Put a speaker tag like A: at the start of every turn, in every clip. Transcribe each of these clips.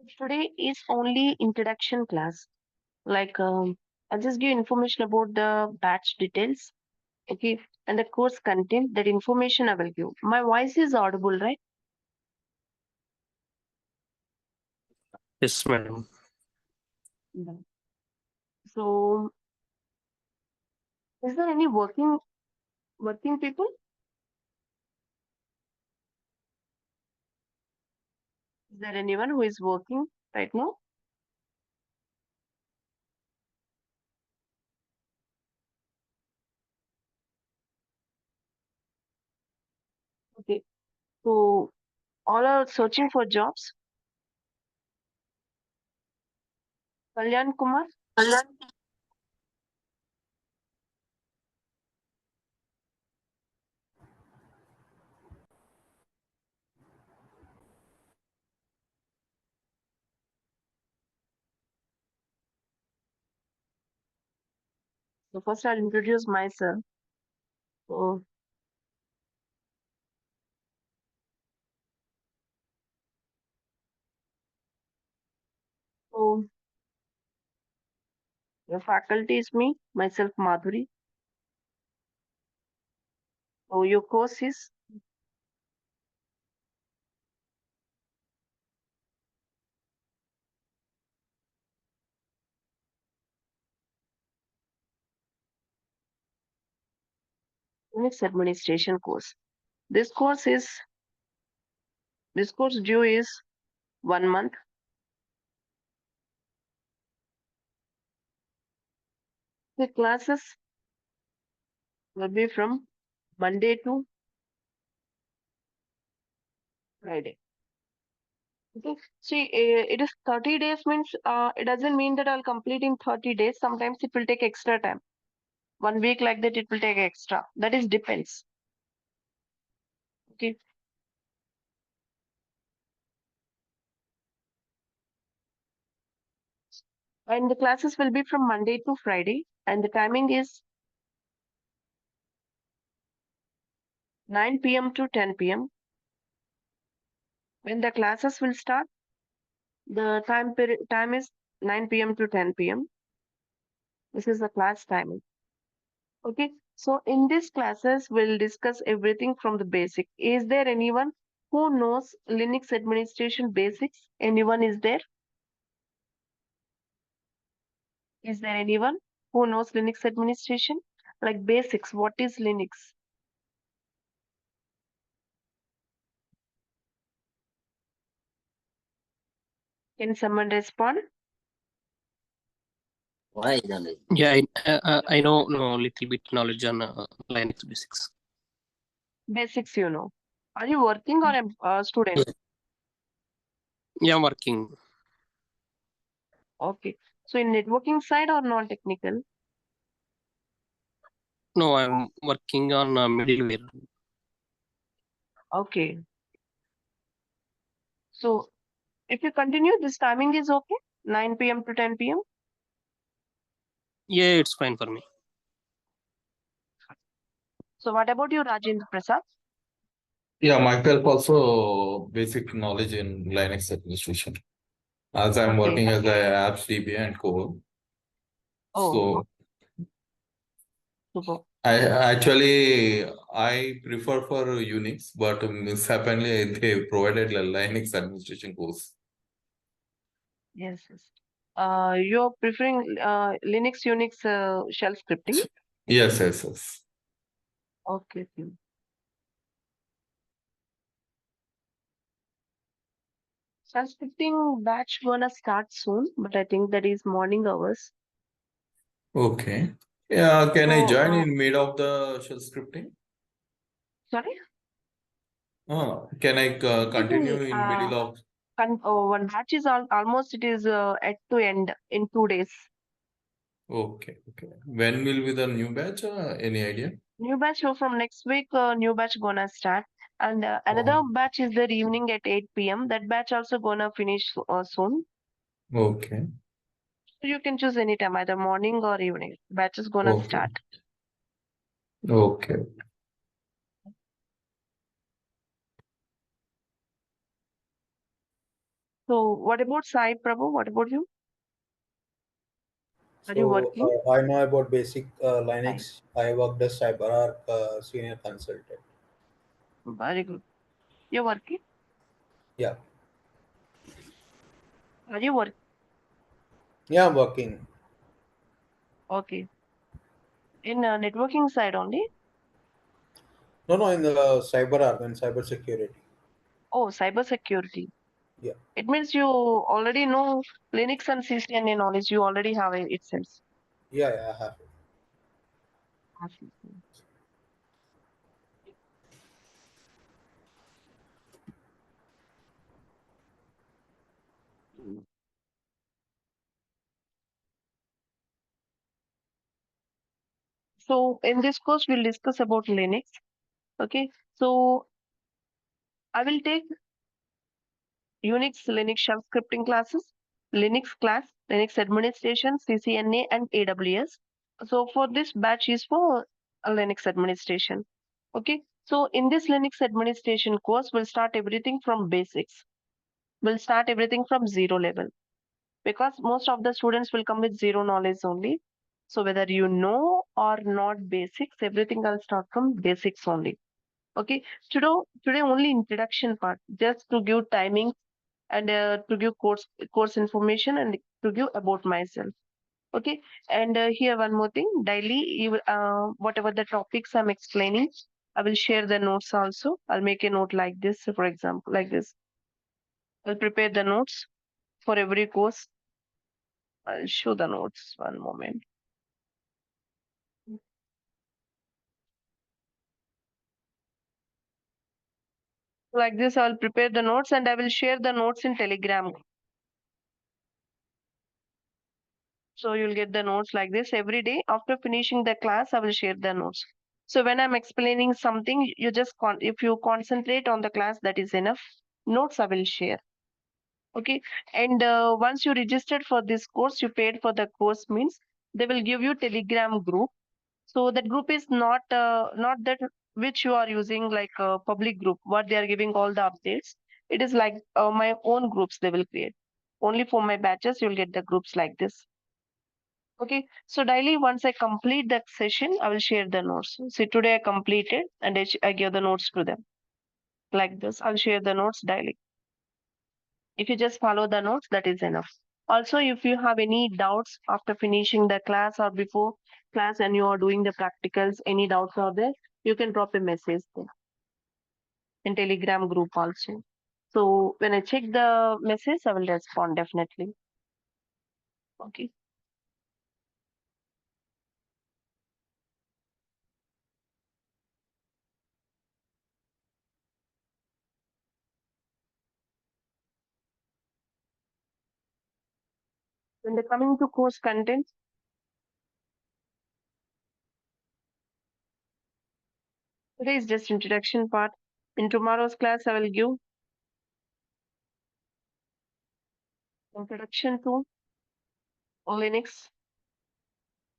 A: Today is only introduction class. Like, I'll just give information about the batch details, okay, and the course content. That information I will give. My voice is audible, right?
B: Yes, madam.
A: Yeah. So, is there any working people? Is there anyone who is working right now? Okay. So, all are searching for jobs. Kalyan Kumar. So first, I'll introduce myself. So, so your faculty is me, myself, Madhuri. So your course is Linux administration course. This course is this course due is 1 month. The classes will be from Monday to Friday. Okay. See, it is 30 days means it doesn't mean that I'll complete in 30 days. Sometimes it will take extra time. 1 week like that, it will take extra. That is depends. Okay. And the classes will be from Monday to Friday, and the timing is 9 p.m. to 10 p.m. When the classes will start, the time is 9 p.m. to 10 p.m. This is the class timing. Okay. So in these classes, we'll discuss everything from the basic. Is there anyone who knows Linux administration basics? Anyone is there? Is there anyone who knows Linux administration? Like basics, what is Linux? Can someone respond?
B: Yeah, I know little bit knowledge on Linux basics.
A: Basics, you know. Are you working or a student?
B: Yeah, I'm working.
A: Okay. So in networking side or non-technical?
B: No, I'm working on middleware.
A: Okay. So if you continue, this timing is okay? 9 p.m. to 10 p.m.
B: Yeah, it's fine for me.
A: So what about you, Rajendra Prasad?
C: Yeah, myself also basic knowledge in Linux administration, as I'm
A: Okay.
C: working as a apps DBA and core.
A: Oh,
C: So
A: super.
C: I prefer for Unix, but mishappenly they provided a Linux administration course.
A: Yes, yes. You're preferring Linux, Unix shell scripting?
C: Yes, yes, yes.
A: Okay. Okay. Shell scripting batch gonna start soon, but I think that is morning hours.
C: Okay. Yeah, can I
A: So,
C: join in mid of the shell scripting?
A: sorry?
C: Can I continue in middle of?
A: One batch is almost it is at to end in 2 days.
C: Okay, okay. When will be the new batch? Any idea?
A: New batch from next week, new batch gonna start. And another
C: Oh,
A: batch is there evening at 8 p.m. That batch also gonna finish soon.
C: okay,
A: So you can choose anytime, either morning or evening. Batch is gonna
C: okay,
A: start.
C: okay.
A: So what about Sai Prabhu? What about you? Are you working?
D: I know about basic Linux. I worked as CyberArk senior consultant.
A: Very good. You're working?
D: Yeah,
A: Are you working?
D: yeah, I'm working.
A: Okay. In networking side only?
D: No, in the CyberArk and cybersecurity.
A: Oh, cyber security.
D: Yeah,
A: It means you already know Linux and CCNA knowledge. You already have it itself.
D: yeah, I have.
A: So in this course, we'll discuss about Linux. Okay. So I will take Unix, Linux shell scripting classes, Linux class, Linux administration, CCNA, and AWS. So for this batch is for Linux administration. Okay. So in this Linux administration course, we'll start everything from basics. We'll start everything from zero level because most of the students will come with zero knowledge only. So whether you know or not basics, everything I'll start from basics only. Okay. Today only introduction part, just to give timing and to give course information and to give about myself. Okay. And here one more thing, daily whatever the topics I'm explaining, I will share the notes also. I'll make a note like this, for example, like this. I'll prepare the notes for every course. I'll show the notes, one moment. Like this, I'll prepare the notes and I will share the notes in Telegram. So you'll get the notes like this every day. After finishing the class, I will share the notes. So when I'm explaining something, you just if you concentrate on the class, that is enough. Notes I will share. Okay. And once you registered for this course, you paid for the course means they will give you Telegram group. So that group is not that which you are using like a public group, what they are giving all the updates. It is like my own groups they will create. Only for my batches, you'll get the groups like this. Okay, so daily once I complete that session, I will share the notes. See, today I completed and I give the notes to them. Like this, I'll share the notes daily. If you just follow the notes, that is enough. Also, if you have any doubts after finishing the class or before class and you are doing the practicals, any doubts are there, you can drop a message there in Telegram group also. So when I check the message, I will respond definitely. Okay. When they're coming to course content, today is just introduction part. In tomorrow's class, I will give introduction to Linux,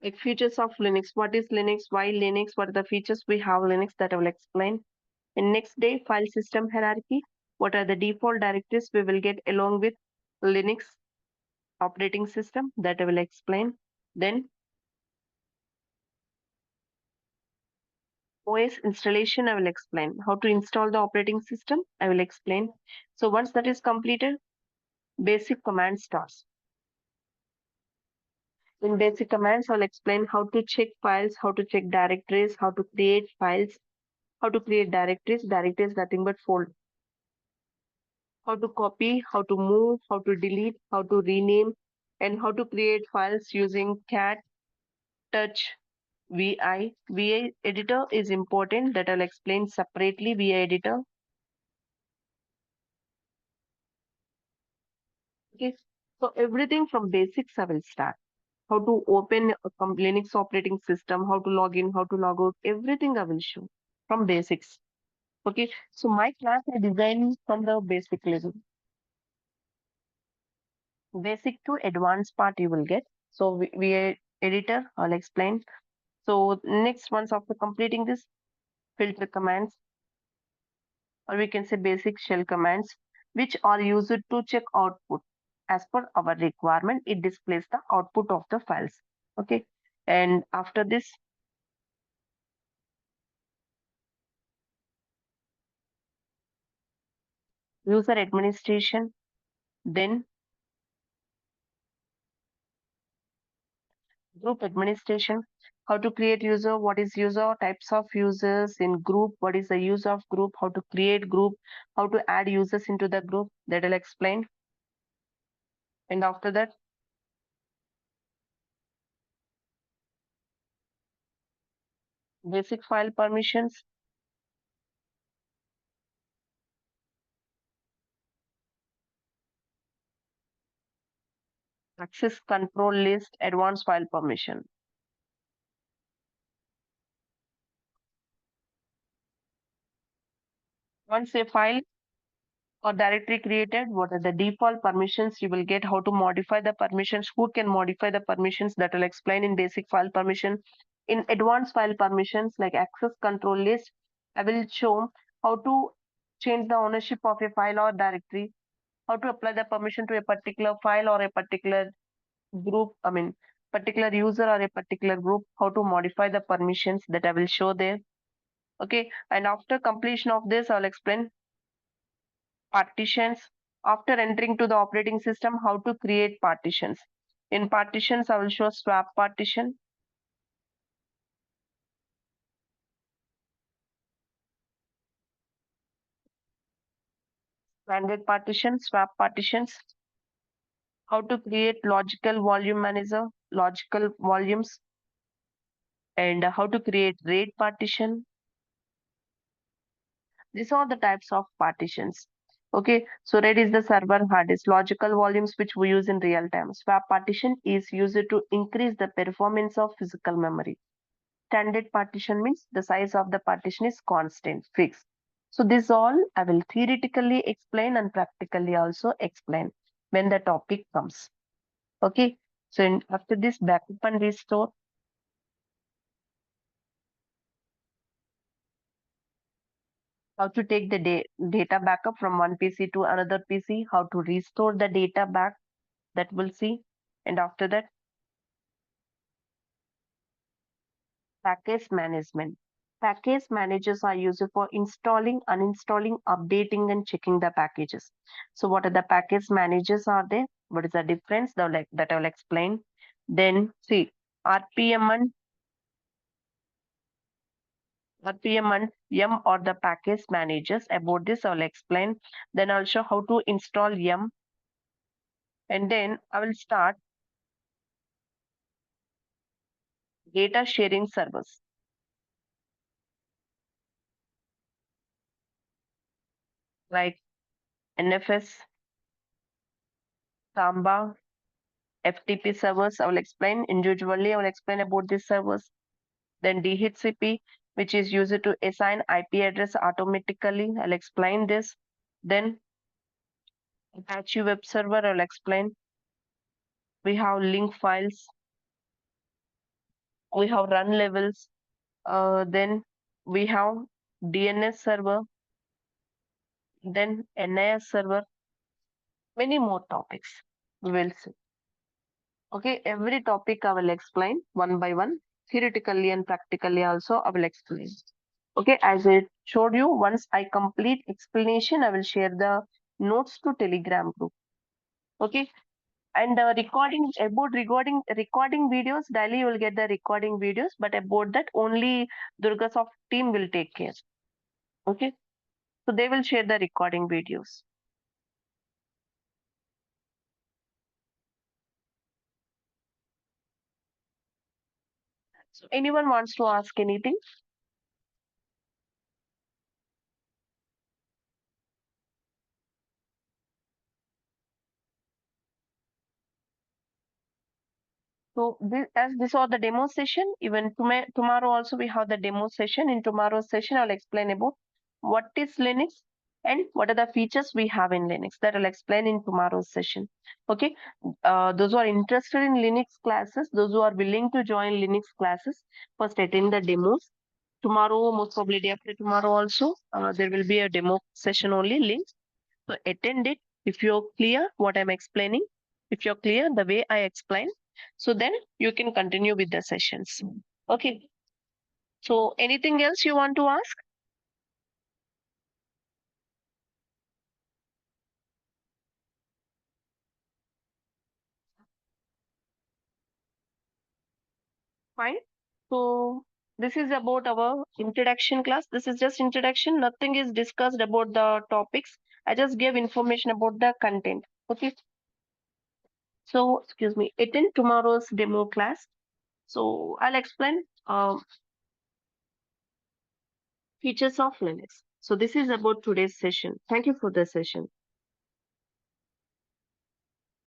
A: like features of Linux. What is Linux? Why Linux? What are the features we have Linux that I will explain. In next day, file system hierarchy. What are the default directories we will get along with Linux operating system that I will explain. Then OS installation, I will explain. How to install the operating system, I will explain. So once that is completed, basic command starts. In basic commands, I'll explain how to check files, how to check directories, how to create files, how to create directories. Directories nothing but folder. How to copy, how to move, how to delete, how to rename, and how to create files using cat, touch, VI. VI editor is important, that I'll explain separately. VI editor. Okay. So everything from basics I will start. How to open a Linux operating system, how to log in, how to log out, everything I will show from basics. Okay, so my class I designed from the basic level. Basic to advanced part you will get. So we editor, I'll explain. So next, once after completing this, filter commands, or we can say basic shell commands. which are used to check output. As per our requirement, it displays the output of the files. Okay, and after this, user administration, then group administration, how to create user, what is user, types of users in group, what is the use of group, how to create group, how to add users into the group, that will explain. And after that, basic file permissions, access control list, advanced file permission. Once a file or directory created, what are the default permissions you will get, how to modify the permissions, who can modify the permissions, that will explain in basic file permission. In advanced file permissions like access control list, I will show how to change the ownership of a file or directory, how to apply the permission to a particular file or a particular group, particular user or a particular group, how to modify the permissions, that I will show there. Okay, and after completion of this, I'll explain partitions. After entering to the operating system, how to create partitions. In partitions, I will show swap partition. Standard partition, swap partitions. How to create logical volume manager, logical volumes, and how to create RAID partition. These are the types of partitions. Okay, so RAID is the server hard disk, logical volumes which we use in real time. Swap partition is used to increase the performance of physical memory. Standard partition means the size of the partition is constant, fixed. So this all I will theoretically explain and practically also explain when the topic comes. Okay, so after this, backup and restore. How to take the data backup from one PC to another PC, how to restore the data back, that we'll see. And after that, package management. Package managers are used for installing, uninstalling, updating, and checking the packages. So what are the package managers are there? What is the difference? That I will explain. Then see, RPM and YUM are the package managers. About this, I will explain. Then I'll show how to install YUM. And then I will start data sharing servers. Like NFS, Samba, FTP servers. I will explain individually. I will explain about these servers. Then DHCP, which is used to assign IP address automatically. I'll explain this. Then Apache web server, I'll explain. We have link files. We have run levels. Then we have DNS server. Then NIS server. Many more topics we will see. Okay, every topic I will explain one by one, theoretically and practically also I will explain. Okay, as I showed you, once I complete explanation, I will share the notes to Telegram group. Okay, and recording videos, daily you will get the recording videos, but about that only DURGASOFT team will take care. Okay, so they will share the recording videos. So anyone wants to ask anything? So this are the demo session. Even tomorrow also we have the demo session. In tomorrow's session, I'll explain about what is Linux and what are the features we have in Linux. That I'll explain in tomorrow's session. Okay. Those who are interested in Linux classes, those who are willing to join Linux classes, first attend the demos. Tomorrow, most probably day after tomorrow also, there will be a demo session only link. So attend it if you're clear what I'm explaining. If you're clear the way I explain, so then you can continue with the sessions. Okay. So anything else you want to ask? Fine. So this is about our introduction class. This is just introduction. Nothing is discussed about the topics. I just gave information about the content. Okay. So excuse me, attend tomorrow's demo class. So I'll explain features of Linux. So this is about today's session. Thank you for the session.